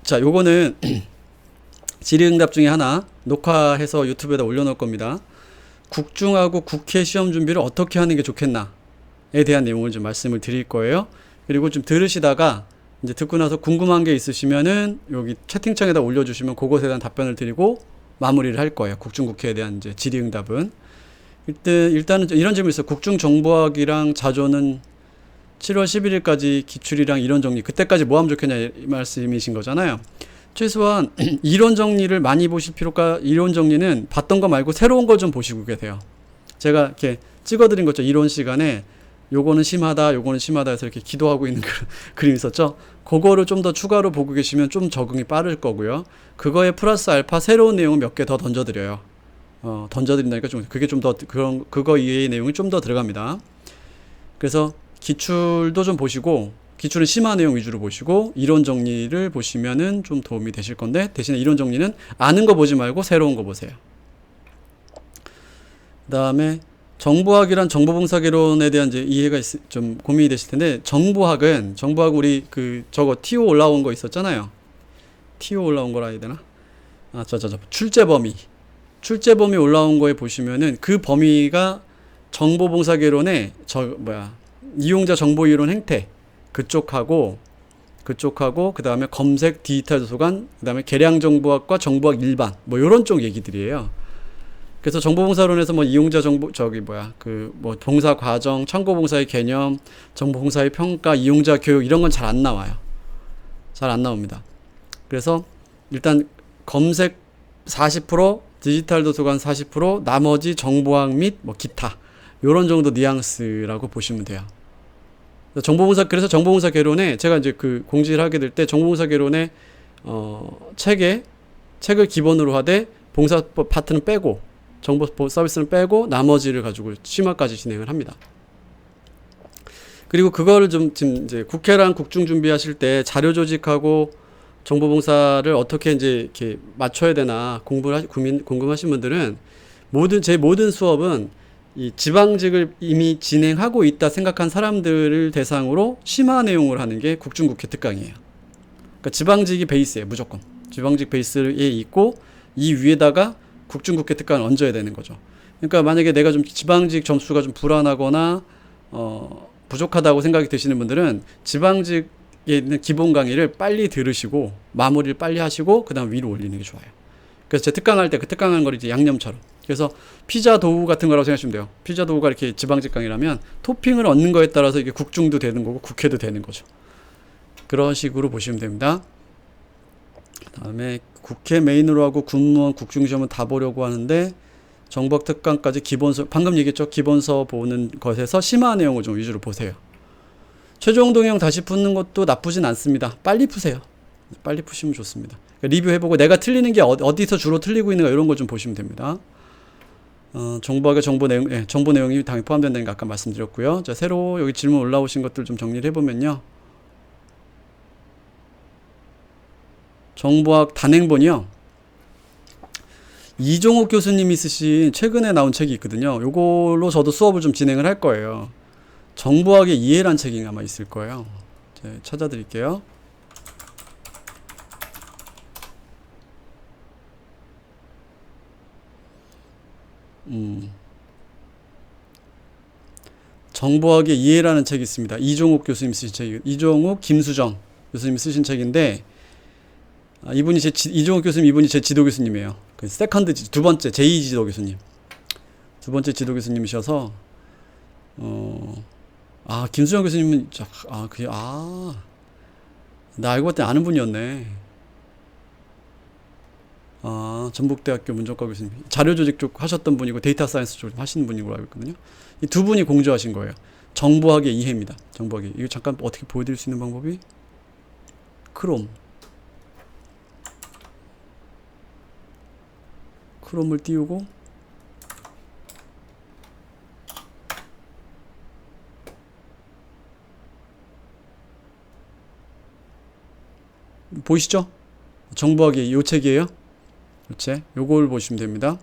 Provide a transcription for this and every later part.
자, 요거는 질의응답 중에 하나 녹화해서 유튜브에다 올려놓을 겁니다. 국중하고 국회 시험 준비를 어떻게 하는 게 좋겠나에 대한 내용을 좀 말씀을 드릴 거예요. 그리고 좀 들으시다가 이제 듣고 나서 궁금한 게 있으시면은 여기 채팅창에다 올려주시면 그것에 대한 답변을 드리고 마무리를 할 거예요. 국중국해에 대한 이제 질의응답은. 일단은 이런 질문이 있어요. 국중정보학이랑 자조는 7월 11일까지 기출이랑 이론 정리, 그때까지 뭐 하면 좋겠냐 이 말씀이신 거잖아요. 최소한 이론 정리를 많이 보실 필요가, 이론 정리는 봤던 거 말고 새로운 걸 좀 보시고 계세요. 제가 이렇게 찍어드린 거죠. 이론 시간에 요거는 심하다, 요거는 심하다 해서 이렇게 기도하고 있는 그림 있었죠. 그거를 좀 더 추가로 보고 계시면 좀 적응이 빠를 거고요. 그거에 플러스 알파 새로운 내용을 몇 개 더 던져드려요. 던져드린다니까 좀 그게 좀 더 그거 이외의 내용이 좀 더 들어갑니다. 그래서 기출도 좀 보시고, 기출은 심화 내용 위주로 보시고 이론 정리를 보시면은 좀 도움이 되실 건데, 대신에 이론 정리는 아는 거 보지 말고 새로운 거 보세요. 그 다음에 정보학이란 정보봉사개론에 대한 이제 이해가 좀 고민이 되실 텐데, 정보학은 우리 저거 TO 올라온 거 있었잖아요. TO 올라온 거라 해야 되나? 출제범위 올라온 거에 보시면은 그 범위가 정보봉사개론의 이용자 정보이론 행태 그쪽하고 그 다음에 검색 디지털 도서관, 그 다음에 계량정보학과 정보학 일반 뭐 요런 쪽 얘기들이에요. 그래서 정보봉사론에서 뭐 이용자 정보 봉사 과정, 참고봉사의 개념, 정보봉사의 평가, 이용자 교육 이런 건 잘 안 나와요. 잘 안 나옵니다. 그래서 일단 검색 40%, 디지털 도서관 40%, 나머지 정보학 및 뭐 기타 요런 정도 뉘앙스라고 보시면 돼요. 그래서 정보봉사 개론에 제가 이제 공지를 하게 될 때 정보봉사 개론에 책을 기본으로 하되 봉사법 파트는 빼고 정보 서비스는 빼고 나머지를 가지고 심화까지 진행을 합니다. 그리고 그거를 지금 이제 국회랑 국중 준비하실 때 자료 조직하고 정보봉사를 어떻게 이제 이렇게 맞춰야 되나 궁금하신 분들은 제 모든 수업은 이 지방직을 이미 진행하고 있다 생각한 사람들을 대상으로 심화 내용을 하는 게 국중국회 특강이에요. 그러니까 지방직이 베이스예요. 무조건 지방직 베이스에 있고 이 위에다가 국중국회 특강을 얹어야 되는 거죠. 그러니까 만약에 내가 좀 지방직 점수가 좀 불안하거나 부족하다고 생각이 드시는 분들은 지방직에 있는 기본 강의를 빨리 들으시고 마무리를 빨리 하시고 그 다음 위로 올리는 게 좋아요. 그래서 제 특강할 때 그 특강하는 걸 이제 양념처럼, 그래서 피자 도우 같은 거라고 생각하시면 돼요. 피자 도우가 이렇게 지방직 강의라면 토핑을 얻는 거에 따라서 이게 국중도 되는 거고 국회도 되는 거죠. 그런 식으로 보시면 됩니다. 그 다음에 국회 메인으로 하고 군무원 국중시험은 다 보려고 하는데 정법 특강까지 방금 얘기했죠. 기본서 보는 것에서 심화 내용을 좀 위주로 보세요. 최종 동형 다시 푸는 것도 나쁘진 않습니다. 빨리 푸세요. 빨리 푸시면 좋습니다. 그러니까 리뷰해보고 내가 틀리는 게 어디서 주로 틀리고 있는가 이런 걸 좀 보시면 됩니다. 정보학의 정보 내용이 당연히 포함된다는 거 아까 말씀드렸고요. 자, 새로 여기 질문 올라오신 것들 좀 정리를 해보면요. 정보학 단행본이요. 이종욱 교수님이 쓰신 최근에 나온 책이 있거든요. 요걸로 저도 수업을 좀 진행을 할 거예요. 정보학의 이해란 책이 아마 있을 거예요. 제가 찾아드릴게요. 정보학의 이해라는 책이 있습니다. 이종욱 교수님 쓰신 책, 이종욱, 김수정 교수님 쓰신 책인데, 이종욱 교수님 이분이 제 지도 교수님이에요. 두 번째 제2 지도 교수님, 두 번째 지도 교수님이셔서 김수정 교수님은 나 알고 봤더니 아는 분이었네. 전북대학교 문정과 교수님, 자료조직 쪽 하셨던 분이고 데이터 사이언스 쪽 하시는 분이고 알고 있거든요. 이 두 분이 공조하신 거예요. 정보학의 이해입니다. 정보학의 이거 잠깐 어떻게 보여드릴 수 있는 방법이 크롬을 띄우고 보이시죠? 정보학의 요 책이에요. 요걸 보시면 됩니다.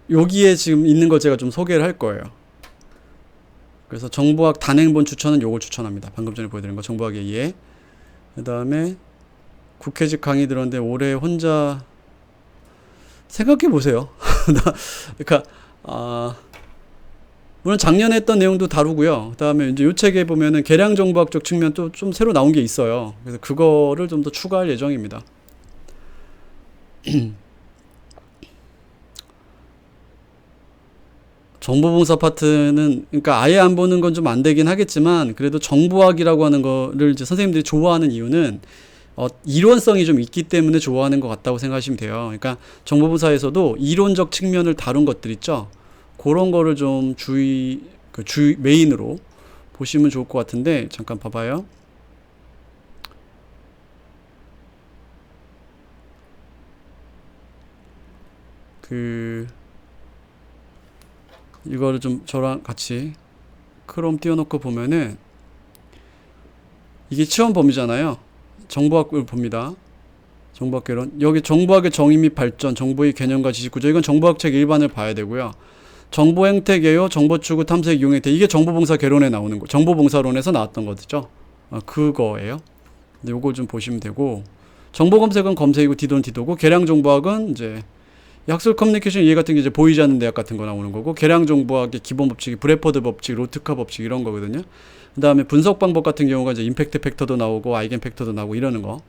여기에 지금 있는 거 제가 좀 소개를 할 거예요. 그래서 정보학 단행본 추천은 요걸 추천합니다. 방금 전에 보여드린 거 정보학 A에. 그 다음에 국회직 강의 들었는데 올해 혼자 생각해 보세요. 그러니까 물론 작년에 했던 내용도 다루고요. 그 다음에 이제 요 책에 보면은 계량 정보학적 측면 또 좀 새로 나온 게 있어요. 그래서 그거를 좀 더 추가할 예정입니다. 정보봉사 파트는 그러니까 아예 안 보는 건 좀 안 되긴 하겠지만 그래도 정보학이라고 하는 거를 이제 선생님들이 좋아하는 이유는 이론성이 좀 있기 때문에 좋아하는 것 같다고 생각하시면 돼요. 그러니까 정보봉사에서도 이론적 측면을 다룬 것들 있죠. 그런 거를 좀 메인으로 보시면 좋을 것 같은데 잠깐 봐봐요. 이거를 좀 저랑 같이 크롬 띄워놓고 보면은 이게 시험 범위잖아요. 정보학을 봅니다. 정보학 개론. 여기 정보학의 정의 및 발전, 정보의 개념과 지식 구조. 이건 정보학 책 일반을 봐야 되고요. 정보 행태 개요, 정보 추구, 탐색, 이용 행태. 이게 정보봉사 개론에 나오는 거. 정보봉사론에서 나왔던 거죠. 그거예요. 근데 요걸 좀 보시면 되고, 정보 검색은 검색이고 디도는 디도고, 계량 정보학은 이제 학술 커뮤니케이션 이해 같은 게 이제 보이지 않는 대학 같은 거 나오는 거고, 계량 정보학의 기본 법칙이 브래퍼드 법칙, 로트카 법칙 이런 거거든요. 그 다음에 분석 방법 같은 경우가 이제 임팩트 팩터도 나오고, 아이겐 팩터도 나오고 이러는 거.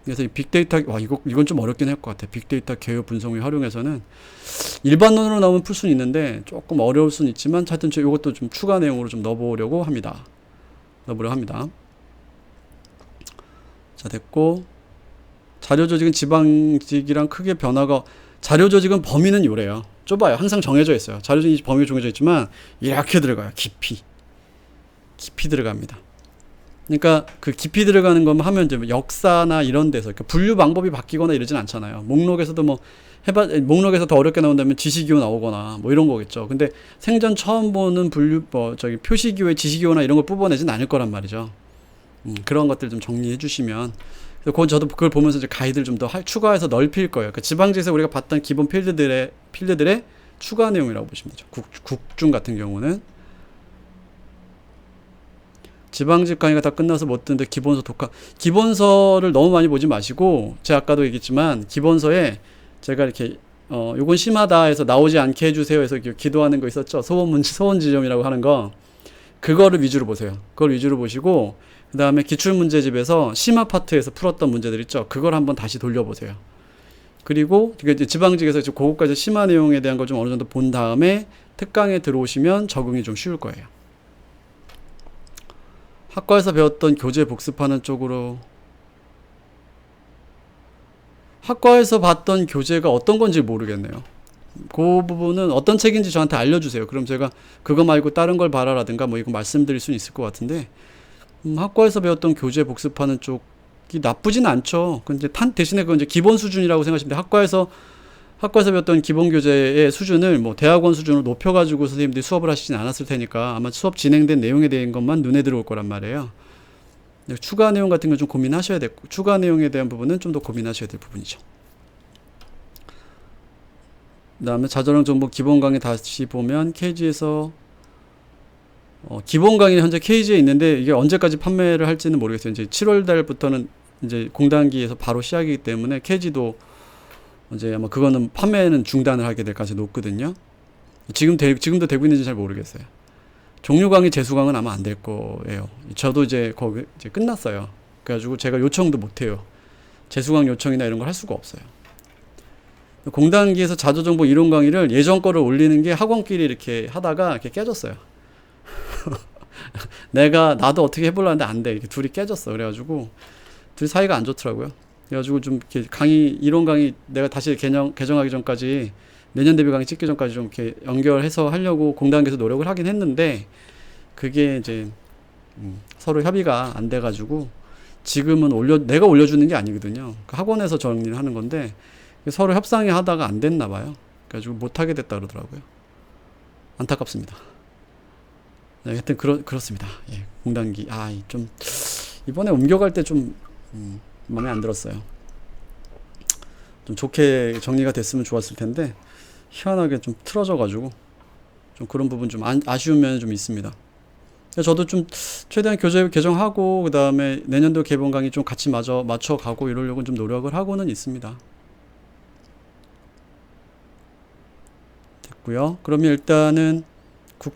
그래서 이 빅데이터, 이건 좀 어렵긴 할 것 같아. 빅데이터 개요 분석 및 활용해서는 일반론으로 나오면 풀 수는 있는데 조금 어려울 수는 있지만 하여튼 이것도 좀 추가 내용으로 좀 넣어보려고 합니다. 자, 됐고. 자료 조직은 지방직이랑 크게 변화가, 자료 조직은 범위는 요래요. 좁아요. 항상 정해져 있어요. 자료 조직 범위가 정해져 있지만 이렇게 들어가요. 깊이 들어갑니다. 그러니까 그 깊이 들어가는 것만 하면 이제 역사나 이런 데서 그러니까 분류 방법이 바뀌거나 이러진 않잖아요. 목록에서도 목록에서 더 어렵게 나온다면 지시기호 나오거나 뭐 이런 거겠죠. 근데 생전 처음 보는 표시기호의 지시기호나 이런 걸 뽑아내진 않을 거란 말이죠. 그런 것들 좀 정리해 주시면. 그래서 저도 그걸 보면서 이제 가이드를 좀 더 추가해서 넓힐 거예요. 그러니까 지방지에서 우리가 봤던 기본 필드들의 추가 내용이라고 보시면 되죠. 국중 같은 경우는 지방직 강의가 다 끝나서 못 듣는데 기본서를 너무 많이 보지 마시고, 제가 아까도 얘기했지만 기본서에 제가 이렇게 요건 심하다 해서 나오지 않게 해주세요 해서 기도하는 거 있었죠. 소원 지점이라고 하는 거, 그거를 위주로 보세요. 그걸 위주로 보시고, 그 다음에 기출문제집에서 심화 파트에서 풀었던 문제들 있죠. 그걸 한번 다시 돌려보세요. 그리고 이제 지방직에서 그거까지 심화 내용에 대한 걸 좀 어느 정도 본 다음에 특강에 들어오시면 적응이 좀 쉬울 거예요. 학과에서 배웠던 교재 복습하는 쪽으로, 학과에서 봤던 교재가 어떤 건지 모르겠네요. 그 부분은 어떤 책인지 저한테 알려주세요. 그럼 제가 그거 말고 다른 걸 봐라라든가 뭐 이거 말씀드릴 수는 있을 것 같은데, 학과에서 배웠던 교재 복습하는 쪽이 나쁘진 않죠. 근데 대신에 그건 이제 기본 수준이라고 생각하시면 돼요. 학과에서 배웠던 기본 교재의 수준을 뭐 대학원 수준으로 높여가지고 선생님들이 수업을 하시진 않았을 테니까 아마 수업 진행된 내용에 대한 것만 눈에 들어올 거란 말이에요. 추가 내용 같은 걸 좀 고민하셔야 되고, 추가 내용에 대한 부분은 좀 더 고민하셔야 될 부분이죠. 그 다음에 자전학 정보 기본 강의 다시 보면 KG에서 기본 강의 현재 KG에 있는데 이게 언제까지 판매를 할지는 모르겠어요. 이제 7월 달부터는 이제 공단기에서 바로 시작이기 때문에 KG도 이제 아마 그거는 판매는 중단을 하게 될 가능성이 높거든요. 지금도 되고 있는지 잘 모르겠어요. 종료 강의 재수 강은 아마 안 될 거예요. 저도 이제 거기 이제 끝났어요. 그래가지고 제가 요청도 못 해요. 재수 강 요청이나 이런 걸 할 수가 없어요. 공단기에서 자조정보 이론 강의를 예전 거를 올리는 게 학원끼리 이렇게 하다가 이렇게 깨졌어요. 나도 어떻게 해보려는데 안 돼. 이렇게 둘이 깨졌어. 그래가지고 둘이 사이가 안 좋더라고요. 그래가지고 좀 이렇게 이론 강의 내가 다시 개정하기 전까지, 내년 대비 강의 찍기 전까지 좀 이렇게 연결해서 하려고 공단계에서 노력을 하긴 했는데, 그게 이제 서로 협의가 안 돼가지고 지금은 내가 올려주는 게 아니거든요. 학원에서 정리를 하는 건데 서로 협상이 하다가 안 됐나 봐요. 그래가지고 못하게 됐다 그러더라고요. 안타깝습니다. 네, 하여튼 그렇습니다. 예, 공단기. 좀 이번에 옮겨갈 때 좀 마음에 안 들었어요. 좀 좋게 정리가 됐으면 좋았을 텐데 희한하게 좀 틀어져가지고 좀 그런 부분 좀 아쉬운 면이 좀 있습니다. 저도 좀 최대한 개정하고 그 다음에 내년도 개본 강의 좀 같이 맞춰가고 이러려고 좀 노력을 하고는 있습니다. 됐고요. 그러면 일단은 그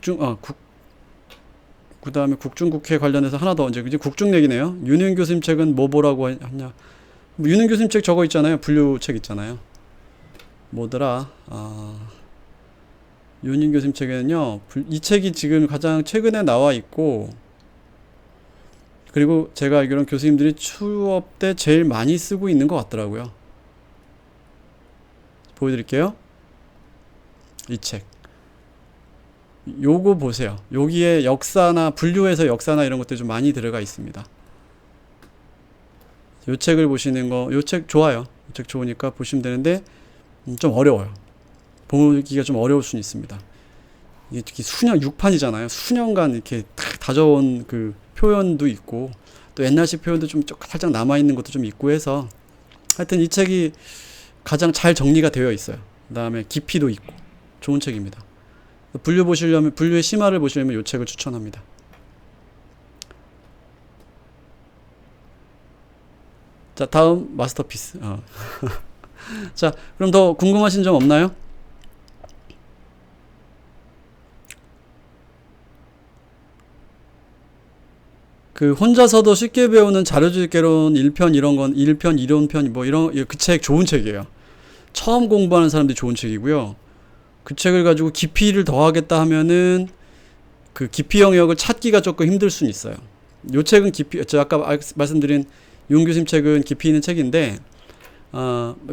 다음에 국중국해 관련해서 하나 더 이제 국중 얘기네요. 윤은 교수님 책은 뭐 보라고 하냐. 윤은 교수님 책 저거 있잖아요. 분류책 있잖아요. 뭐더라. 윤인 교수님 책에는요. 이 책이 지금 가장 최근에 나와 있고, 그리고 제가 알기로는 교수님들이 수업 때 제일 많이 쓰고 있는 것 같더라고요. 보여드릴게요. 이 책. 요거 보세요. 여기에 역사나 분류해서 역사나 이런 것들이 좀 많이 들어가 있습니다. 요 책을 보시는 거, 요 책 좋아요. 요 책 좋으니까 보시면 되는데 좀 어려워요. 보기가 좀 어려울 수는 있습니다. 이게 특히 수년 6판이잖아요. 수년간 이렇게 딱 다져온 그 표현도 있고 또 옛날식 표현도 좀 살짝 남아 있는 것도 좀 있고 해서 하여튼 이 책이 가장 잘 정리가 되어 있어요. 그다음에 깊이도 있고 좋은 책입니다. 분류의 심화를 보시려면 이 책을 추천합니다. 자, 다음 마스터피스. 자, 그럼 더 궁금하신 점 없나요? 그 혼자서도 쉽게 배우는 자료주의개론 1편 이런 건 1편 이론편 뭐 이런 그 책 좋은 책이에요. 처음 공부하는 사람들이 좋은 책이고요. 그 책을 가지고 깊이를 더하겠다 하면은 그 깊이 영역을 찾기가 조금 힘들 수는 있어요. 요 책은 제가 아까 말씀드린 윤 교수님 책은 깊이 있는 책인데,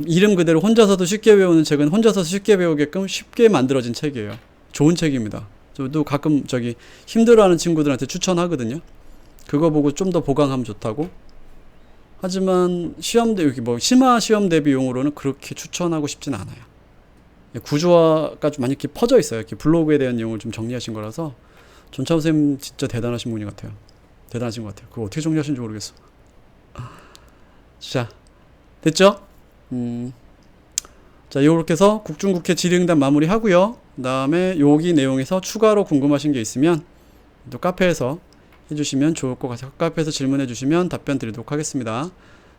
이름 그대로 혼자서도 쉽게 배우는 책은 혼자서 쉽게 배우게끔 쉽게 만들어진 책이에요. 좋은 책입니다. 저도 가끔 힘들어하는 친구들한테 추천하거든요. 그거 보고 좀 더 보강하면 좋다고. 하지만 심화 시험 대비용으로는 그렇게 추천하고 싶진 않아요. 구조화가 좀 많이 이렇게 퍼져 있어요. 이렇게 블로그에 대한 내용을 좀 정리하신 거라서 전차우 선생님 진짜 대단하신 분인 것 같아요. 대단하신 것 같아요. 그거 어떻게 정리하신지 모르겠어. 자, 됐죠? 자, 요렇게 해서 국중국해 질의응답 마무리하고요. 그 다음에 여기 내용에서 추가로 궁금하신 게 있으면 또 카페에서 해주시면 좋을 것 같아요. 카페에서 질문해 주시면 답변 드리도록 하겠습니다.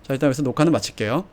자, 일단 여기서 녹화는 마칠게요.